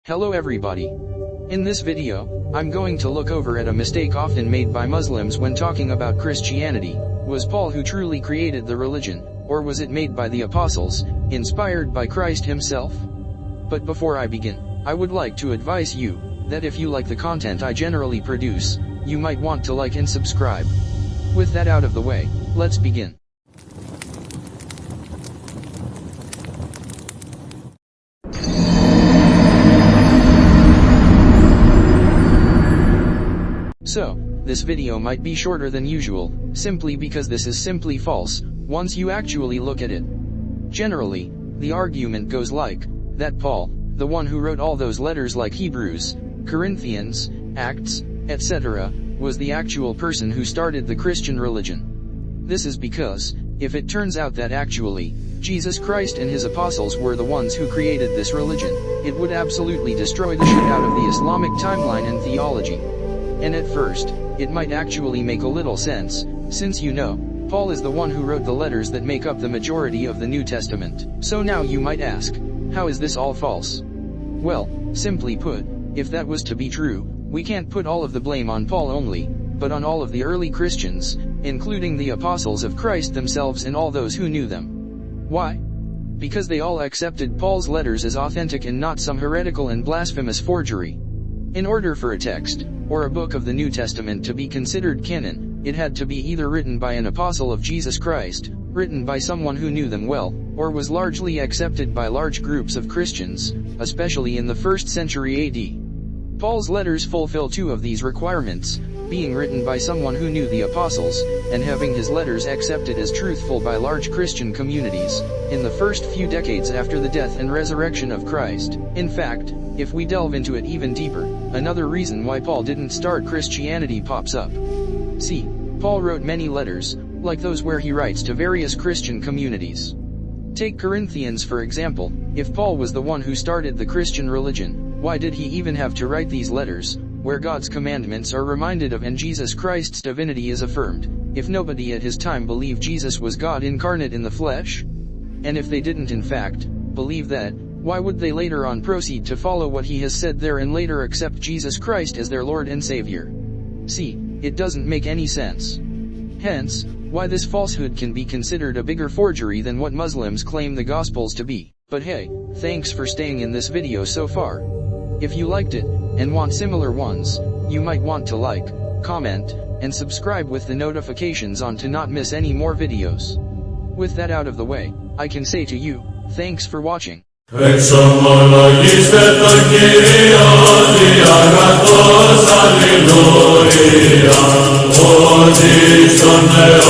Hello everybody. In this video, I'm going to look over at a mistake often made by Muslims when talking about Christianity. Was Paul who truly created the religion, or was it made by the apostles, inspired by Christ himself? But before I begin, I would like to advise you that if you like the content I generally produce, you might want to like and subscribe. With that out of the way, let's begin. So, this video might be shorter than usual, simply because this is simply false, once you actually look at it. Generally, the argument goes like, that Paul, the one who wrote all those letters like Hebrews, Corinthians, Acts, etc., was the actual person who started the Christian religion. This is because, if it turns out that actually, Jesus Christ and his apostles were the ones who created this religion, it would absolutely destroy the shit out of the Islamic timeline and theology. And at first, it might actually make a little sense, since you know, Paul is the one who wrote the letters that make up the majority of the New Testament. So now you might ask, how is this all false? Well, simply put, if that was to be true, we can't put all of the blame on Paul only, but on all of the early Christians, including the apostles of Christ themselves and all those who knew them. Why? Because they all accepted Paul's letters as authentic and not some heretical and blasphemous forgery. In order for a text, or a book of the New Testament to be considered canon, it had to be either written by an apostle of Jesus Christ, written by someone who knew them well, or was largely accepted by large groups of Christians, especially in the 1st century AD. Paul's letters fulfill two of these requirements, being written by someone who knew the apostles, and having his letters accepted as truthful by large Christian communities, in the first few decades after the death and resurrection of Christ. In fact, if we delve into it even deeper, another reason why Paul didn't start Christianity pops up. See, Paul wrote many letters, like those where he writes to various Christian communities. Take Corinthians for example. If Paul was the one who started the Christian religion, why did he even have to write these letters, where God's commandments are reminded of and Jesus Christ's divinity is affirmed, if nobody at his time believed Jesus was God incarnate in the flesh? And if they didn't in fact believe that, why would they later on proceed to follow what he has said there and later accept Jesus Christ as their Lord and Savior? See, it doesn't make any sense. Hence, why this falsehood can be considered a bigger forgery than what Muslims claim the Gospels to be. But hey, thanks for staying in this video so far. If you liked it, and want similar ones, you might want to like, comment, and subscribe with the notifications on to not miss any more videos. With that out of the way, I can say to you, thanks for watching. Alleluia,